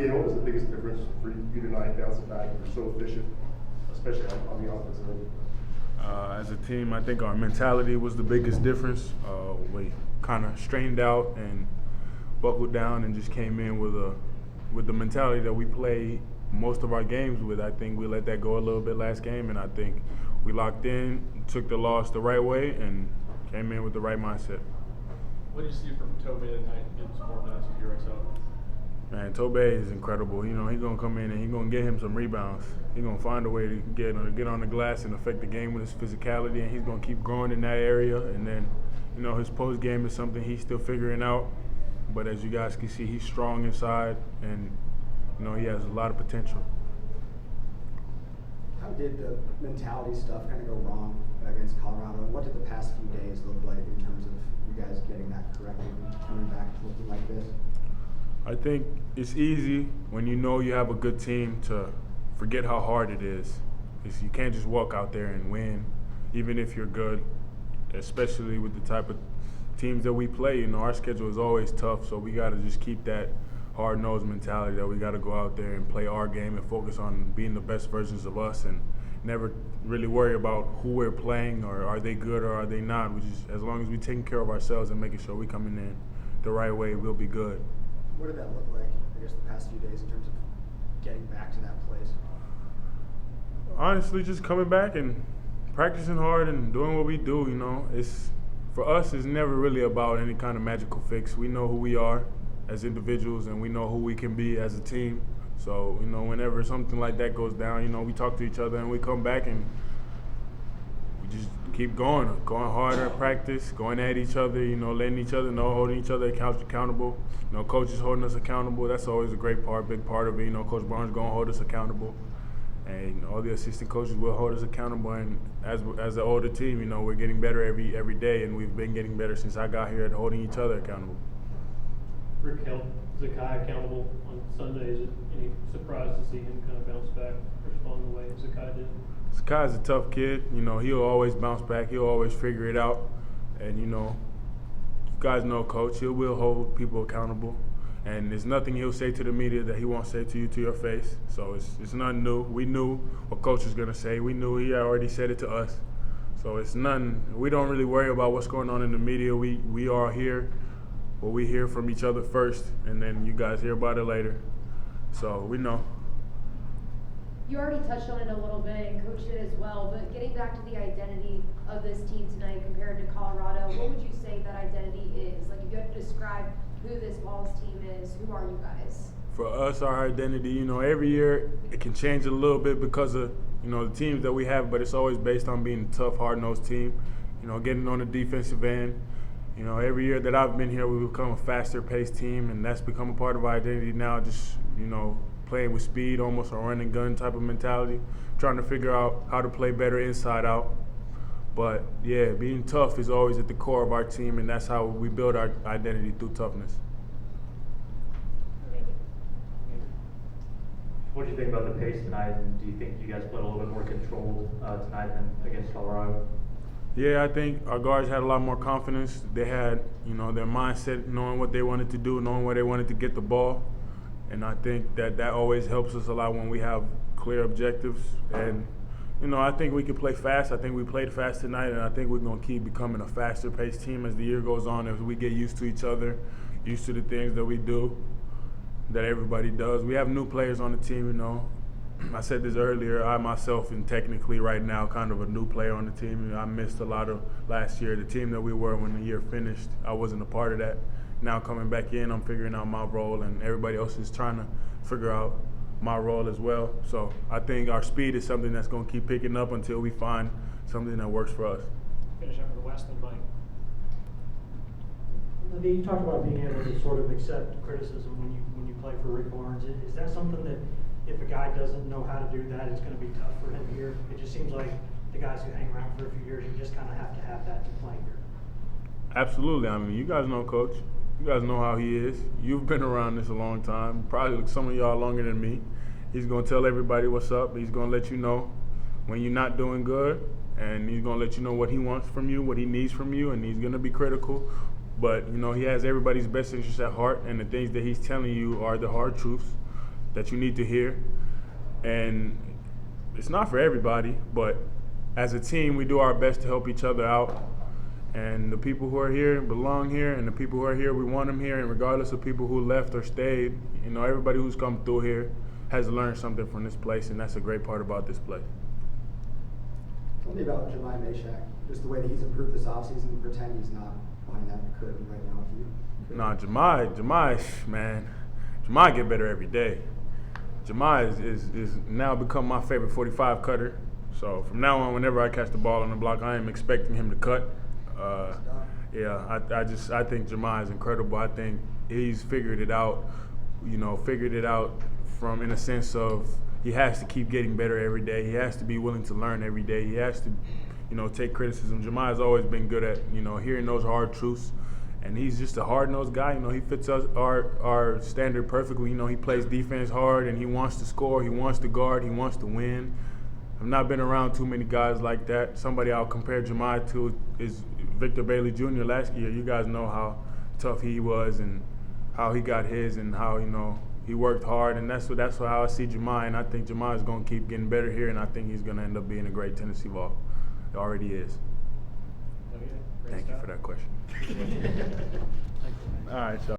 Olivier, what was the biggest difference for you tonight bouncing back? You're so efficient, especially on the offensive end. As a team, I think our mentality was the biggest difference. We kind of strained out and buckled down and just came in with the mentality that we play most of our games with. I think we let that go a little bit last game, and I think we locked in, took the loss the right way, and came in with the right mindset. What did you see from Toby tonight getting some more minutes with your XO? Man, Tobe is incredible. You know, he's going to come in and he's going to get him some rebounds. He's going to find a way to get on the glass and affect the game with his physicality, and he's going to keep growing in that area. And then, you know, his post game is something he's still figuring out. But as you guys can see, he's strong inside, and, you know, he has a lot of potential. How did the mentality stuff kind of go wrong against Colorado? And what did the past few days look like in terms of you guys getting that corrected and coming back to looking like this? I think it's easy when you know you have a good team to forget how hard it is. Because you can't just walk out there and win, even if you're good, especially with the type of teams that we play. You know, our schedule is always tough, so we got to just keep that hard-nosed mentality that we got to go out there and play our game and focus on being the best versions of us and never really worry about who we're playing or are they good or are they not. We just, as long as we're taking care of ourselves and making sure we're coming in the right way, we'll be good. What did that look like, I guess, the past few days in terms of getting back to that place? Honestly, just coming back and practicing hard and doing what we do, you know. For us, it's never really about any kind of magical fix. We know who we are as individuals and we know who we can be as a team. So, you know, whenever something like that goes down, you know, we talk to each other and we come back and we just keep going harder at practice, going at each other, you know, letting each other know, holding each other accountable. You know, coaches holding us accountable. That's always a big part of it. You know, Coach Barnes going to hold us accountable. And all the assistant coaches will hold us accountable. And as an older team, you know, we're getting better every day, and we've been getting better since I got here at holding each other accountable. Rick held Zakai accountable on Sunday. Is it any surprise to see him kind of bounce back, respond the way Zakai did? Zakai's a tough kid. You know, he'll always bounce back. He'll always figure it out. And, you know, you guys know Coach. He will hold people accountable. And there's nothing he'll say to the media that he won't say to you to your face. So it's nothing new. We knew what Coach was going to say. We knew he already said it to us. So it's nothing. We don't really worry about what's going on in the media. We are here. Well, we hear from each other first, and then you guys hear about it later. So we know. You already touched on it a little bit, and Coach did as well, but getting back to the identity of this team tonight compared to Colorado, what would you say that identity is? Like, if you had to describe who this Vols team is, who are you guys? For us, our identity, you know, every year it can change a little bit because of, you know, the teams that we have, but it's always based on being a tough, hard-nosed team, you know, getting on the defensive end. You know, every year that I've been here, we've become a faster-paced team, and that's become a part of our identity now, just, you know, playing with speed, almost a run-and-gun type of mentality, trying to figure out how to play better inside out. But, yeah, being tough is always at the core of our team, and that's how we build our identity, through toughness. What do you think about the pace tonight, and do you think you guys played a little bit more controlled tonight than against Colorado? Yeah, I think our guards had a lot more confidence. They had, you know, their mindset, knowing what they wanted to do, knowing where they wanted to get the ball. And I think that always helps us a lot when we have clear objectives. And, you know, I think we can play fast. I think we played fast tonight, and I think we're going to keep becoming a faster-paced team as the year goes on, as we get used to each other, used to the things that we do, that everybody does. We have new players on the team, you know. I said this earlier, I myself am technically right now kind of a new player on the team. I missed a lot of last year. The team that we were when the year finished, I wasn't a part of that. Now coming back in, I'm figuring out my role, and everybody else is trying to figure out my role as well. So I think our speed is something that's going to keep picking up until we find something that works for us. Finish up for the West, then Mike. Olivier, you talked about being able to sort of accept criticism when you play for Rick Barnes. Is that something that, if a guy doesn't know how to do that, it's going to be tough for him here? It just seems like the guys who hang around for a few years, you just kind of have to have that to play here. Absolutely. I mean, you guys know Coach. You guys know how he is. You've been around this a long time. Probably some of y'all longer than me. He's going to tell everybody what's up. He's going to let you know when you're not doing good, and he's going to let you know what he wants from you, what he needs from you, and he's going to be critical. But, you know, he has everybody's best interest at heart, and the things that he's telling you are the hard truths. that you need to hear. And it's not for everybody, but as a team, we do our best to help each other out. And the people who are here belong here, and the people who are here, we want them here. And regardless of people who left or stayed, you know, everybody who's come through here has learned something from this place, and that's a great part about this place. Tell me about Jemai Meshach, just the way that he's improved this offseason. Pretend he's not behind that curtain right now with you. Nah, Jemai, man, Jemai get better every day. Jemai is now become my favorite 45 cutter. So from now on, whenever I catch the ball on the block, I am expecting him to cut. Yeah, I think Jemai is incredible. I think he's figured it out, you know, from in a sense of he has to keep getting better every day. He has to be willing to learn every day. He has to, you know, take criticism. Jemai has always been good at, you know, hearing those hard truths. And he's just a hard-nosed guy. You know, he fits our standard perfectly. You know, he plays defense hard, and he wants to score. He wants to guard. He wants to win. I've not been around too many guys like that. Somebody I'll compare Jemai to is Victor Bailey Jr. last year. You guys know how tough he was and how he got his and how, you know, he worked hard. And that's how I see Jemai. And I think Jemai is going to keep getting better here, and I think he's going to end up being a great Tennessee Vol. He already is. Okay, great Thank you stuff. for that question. All right, so.